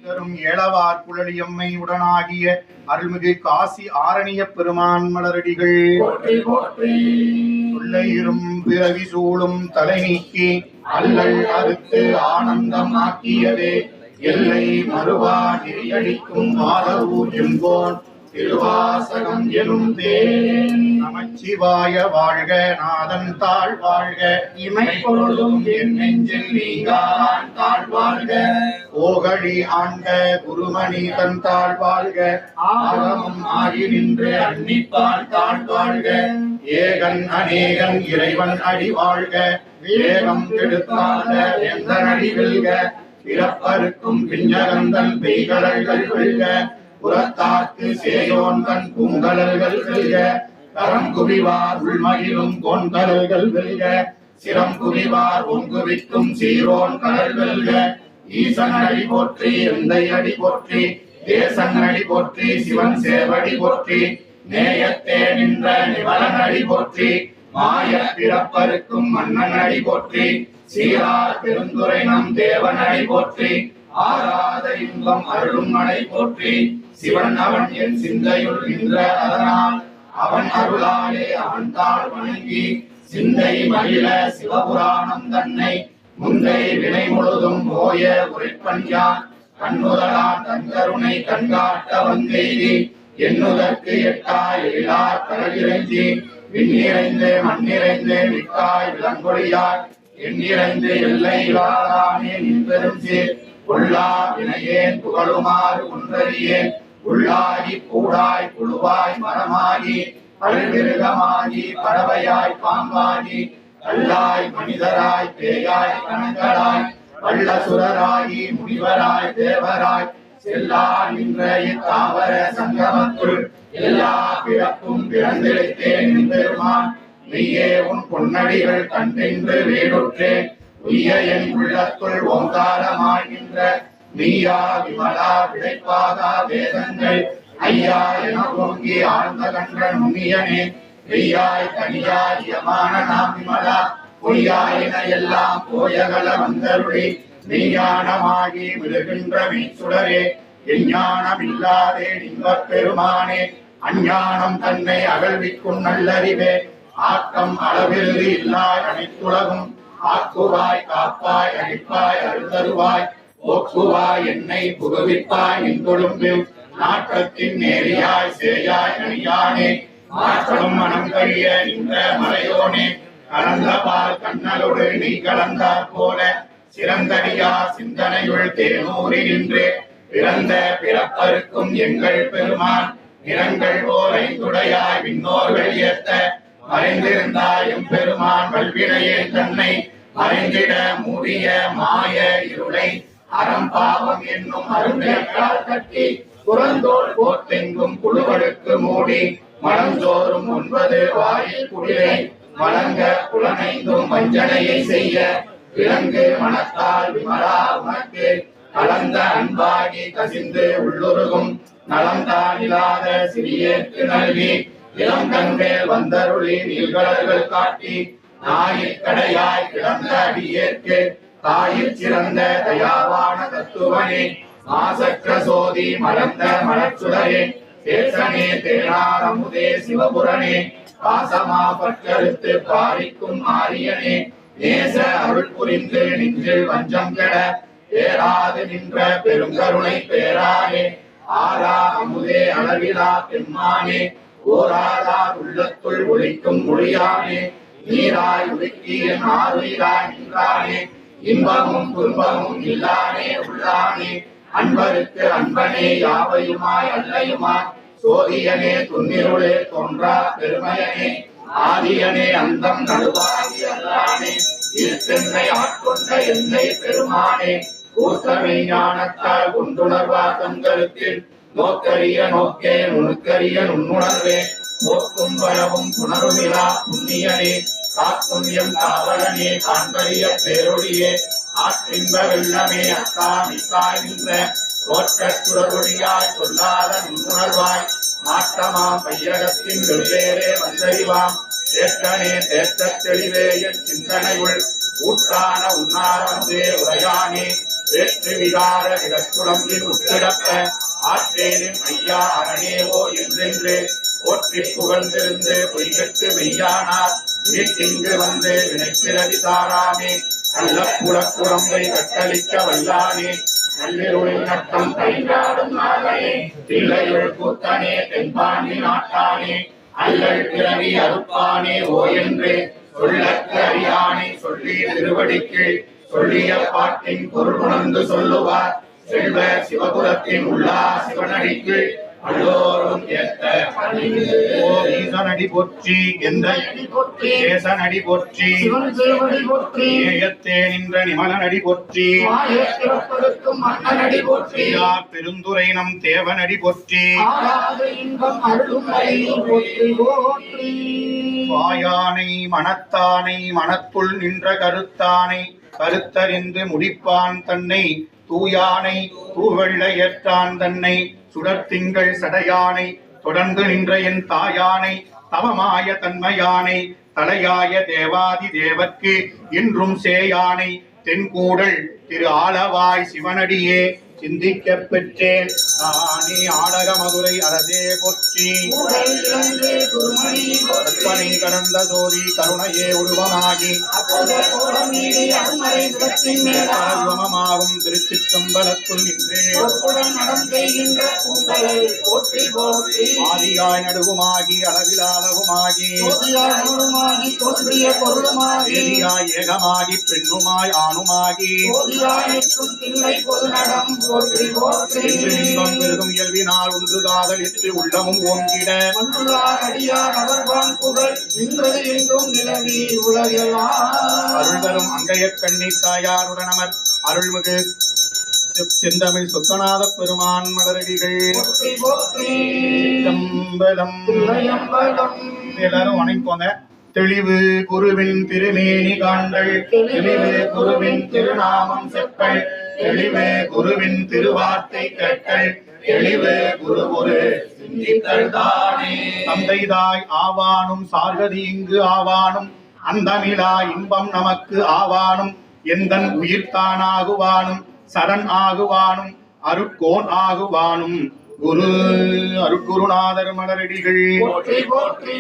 தரும் ஏழவார் குழலியம்மை உடனாகிய அருள்மிகு காசி ஆரணிய பெருமான் மலரடிகள் உள்ளயிரும் பிறவி சூழும் தலை நீக்கி அல்லல் அறுத்து ஆனந்தம் ஆக்கியதே எல்லை மறுவா நெறியடிக்கும் மாதவூர் எங்கோன் திருவாசகம் எனும் தேன். நமச்சிவாய வாழ்க, நாதன் தாழ் வாழ்க, இமை பொருளும் என் நெஞ்சில் நீங்கான் தாழ் வாழ்க. ஓகழி ஆண்ட குருமணி தன் தாழ் வாழ்க, ஆகமும் ஆகி நின்று அன்னிப்பான் தாழ் வாழ்க. ஏகன் அநேகன் இறைவன் அடி வாழ்க, வேகம் கெடுத்தாத எந்தன் அடி வெல்க. பிறப்பருக்கும் பிஞ்சகந்தன் பெய்கடல்கள் வெல்க, புறத்தாக்கு சேயோன் தன் பூங்கடல்கள் வெல்க. கரம் குவிவார் உள்மகிழும் கோன்கடல்கள் வெல்க, சிரம் குவிவார் ஒங்குவிக்கும் சீரோன் கடல் வெல்க. ஈசன் அடி போற்றி, எந்தை அடி போற்றி, தேசன் அடி போற்றி, சிவன் சேவடி போற்றி. நேயத்தே நின்ற நிவலன் அடி போற்றி, மாய பிறப்பருக்கும் மன்னன் அடி போற்றி. சீரார் பெருந்துரை நம் தேவன் அடி போற்றி, ஆராத இன்பம் அருளும் மழை போற்றி. சிவன் அவன் என் சிந்தையுள் நின்ற அதனால், அவன் அருளாலே அவன் தாழ் வணங்கி சிந்தை மகிழ சிவபுராணம் தன்னை முந்தை வினை முழுதும் போய உரைப்பன் யான். கண்ணுதலான் தன் கருணை கண்காட்ட வந்தெய்தி, எண்ணுதற்கு எட்டா எழிலார் கடலிறைஞ்சி. விண்ணிறைந்து மண்ணிறைந்து மிக்காய் விளங்கொழியாய், எண்ணிறைந்து எல்லை இல்லாதானே நின் பெரும் சீர். உள்ளா வினையேன் புகழுமாறு ஒன்றறியேன், உள்ளாகி கூடாய் புழுவாய் மரமாகி பல்விருகமாகி பறவையாய் பாம்பாகி கல்லாய் மனிதராய் பேயாய் கணங்களாய் வல்லசுரராகி முனிவராய் தேவராய் செல்லா நின்ற இத்தாவர சங்கமத்துள் எல்லா பிறப்பும் பிறந்திழைத்தேன் பெருமான். நீயே உன் பொன்னடிகள் கண்டென்று வேடுற்றேன், உய்ய என் உள்ளத்துள் ஓங்காரமாய் நின்ற நீயா விமலா விளைப்பாகா வேதங்கள். ஐயா என ஓங்கி ஆழ்ந்த கன்ற நுண்ணியனே, வெய்யாய் தனியாய் யமான நாம் விமலா பொய்யாயின எல்லாம் போயகல வந்தருளி. மெய்ஞானமாகி விழுகின்ற மெய்ச்சுடரே, எஞ்ஞானம் இல்லாதே இன்பப் பெருமானே. அஞ்ஞானம் தன்னை அகழ்விக்கும் நல்லறிவே, ஆக்கம் அளவிற்கு இல்லாய் அனைத்துலகும். ஆக்குவாய் காப்பாய் அழிப்பாய் அருள்தருவாய், போக்குவாய் என்னை புகுவிப்பாய் நின்றொழும்பில். நாட்டத்தின் நேரியாய் சேயாய் அணியானே, மாற்றம் மனம் கழிய நின்ற மலையோனே. கலந்த பால் கண்ணலோடு நீ கலந்தாற் போல, சிறந்தடியா சிந்தனையுள் தேனூரி நின்றே. பிறந்த பிறப்பருக்கும் எங்கள் பெருமான், நிறங்கள் போல் ஐந்துடையாய் விண்ணோர்கள் ஏத்த. மறைந்திருந்தாய் எம் பெருமான் வல்வினையே தன்னை, மறைந்திட மூடிய மாய இருளை. அறம் பாவம் என்னும் அருமையால் கட்டி, புறந்தோல் போர்த்தெங்கும் புழுவழுக்கு மூடி. மனந்தோறும் 9 வாயில் குடிலை வழங்க புலனைந்தும் வஞ்சனையை செய்ய. விலங்கு மனத்தால் விமலா உனக்கு கலந்த அன்பாகி கசிந்து உள்ளுருகும். நலந்தானில்லாத சிறியேற்கு நல்கி, இளங்கண்மேல் வந்தருளி நீள்கடல்கள் காட்டி. நாயிற்கடையாய் கிடந்த அடியேற்கு தாயிற் சிறந்த தயாவான தத்துவனே. மாசற்ற சோதி மலர்ந்த மலர்ச்சுடரே, தேசனே தேனார் அமுதே சிவபுரனே. பாசமா பற்றறுத்து பாரிக்கும் ஆரியனே, நேச அருள் புரிந்து நெஞ்சில் வஞ்சம் கெட பேராது நின்ற பெருங்கருணை பேரானே. ஆரா அமுதே அளவிலா பெம்மானே, ஓராதார் உள்ளத்துள் ஒளிக்கும் ஒளியானே. நீராய் உருக்கி என் ஆறுயிராய் நின்றானே, இன்பமும் துன்பமும் இல்லானே உள்ளானே. அன்பருக்கு அன்பனே யாவையுமாய் அல்லையுமாய், சோதியனே துன்னிருளே தோன்றா பெருமையனே. ஆதியனே அந்தம் நடுவாகி அல்லானே, இருத்தென்னை ஆட்கொண்ட எந்தை பெருமானே. கூர்த்தமை ஞானத்தால் கொண்டுணர்வா தங்களுக்கு, நோக்கரிய நோக்கே நுணுக்கரிய நுண்ணுணர்வே. போக்கும் வரவும் புணருமிலா புண்ணியனே, காக்கும் எம் காவலனே காண்பரிய பேரொழியே. ஆற்றின்ப வெள்ளமே அக்கா மிக்காய் நின்ற, தோற்றச் சுடரொழியாய் சொல்லாத நுண்ணுணர்வாய். மாற்றமா பையகத்தின் வெவ்வேறே வந்தறிவாம், தேற்றனே தேற்றத் தெளிவே என் சிந்தனையுள். ஊற்றான உன்னாரந்தே உரையானே, வேற்று விகார விதத்துடம்பில் உட்கிடப்ப ஆற்றேரின் ஐயா அரணேவோ என்றென்று போற்றி புகழ்ந்திருந்து பொய்கட்டு மெய்யானார் வீட்டிங்கு வந்து வினைப்பிறவி சாராமே கள்ளப்புலக்குடம்பை கட்டளிக்க வல்லானே நள்ளிருளில் நட்டம் கையாடும் நாளனே தில்லையுள் கூத்தனே தென்பாண்டி நாட்டானே அல்லல் பிறவி அறுப்பானே ஓ என்று சொல்லற்கு அறியானை சொல்லி திருவடிக்கு சொல்லிய பாட்டின் பொருள் உணர்ந்து சொல்லுவார் செல்வ சிவபுரத்தின் உள்ளா சிவனடிக்கு அல்லோரும் ஏத்த ஓ ஈசனடி போற்றி எந்த தேசனடி போற்றி ஏயத்தே நின்ற நிமலனடி போற்றி மன்னனடி போற்றி பெருந்துரை நம் தேவனடி போற்றி இன்பம் அருளும் போற்றி போற்றி வாயானை மனத்தானை மனத்துள் நின்ற கருத்தானை கருத்தறிந்து முடிப்பான் தன்னை தூயானை தூவெள்ள ஏற்றான் தன்னை சுடர்த்திங்கள் சடையானை தொடர்ந்து நின்ற என் தாயானை தவமாய தன்மையானை தலையாய தேவாதி தேவர்க்கு இன்றும் சேயானை தென்கூடல் திரு ஆலவாய் சிவனடியே சிந்திக்கப் பெற்றேன் நானே ஆடக மதுரை அரசே போற்றி கற்பனை கடந்த சோதி கருணையே உருவமாகி உருவமாகும் திருச்சிற்றம்பலத்துள் நின்றே ஆதியாய் நடுவுமாகி அளவிலாளவுமாகி ஏதியாய் ஏகமாகி பெண்ணுமாய் ஆணுமாகி இன்பம் பெருகும் இயல்பினால் ஒன்று காதலித்து உள்ளமும் ஓங்கிட அருள் தரும் அங்கைய கண்ணி தாயாருடனமர் அருள்மிகு செந்தமிழ் சொக்கநாத பெருமான் மலரடிகள் எல்லாரும் வணங்கிக்கோங்க. தெளிவு குருவின் திருமேனி காண்டல் தெளிவு குருவின் திருநாமம் செப்பல் தெளிவு குருவின் திருவார்த்தை கேட்டல் தெளிவு குரு ஒரு சிந்தித்தல் தானே தந்தைதாய் ஆவானும் சார்கதி இங்கு ஆவானும் அந்தமிழா இன்பம் நமக்கு ஆவானும் எந்தன் உயிர்த்தானாகுவானும் சரண் ஆகுவானும் அருட்கோன் ஆகுவானும் குரு அருட்குருநாதர் மலரடிகள் போற்றி போற்றி.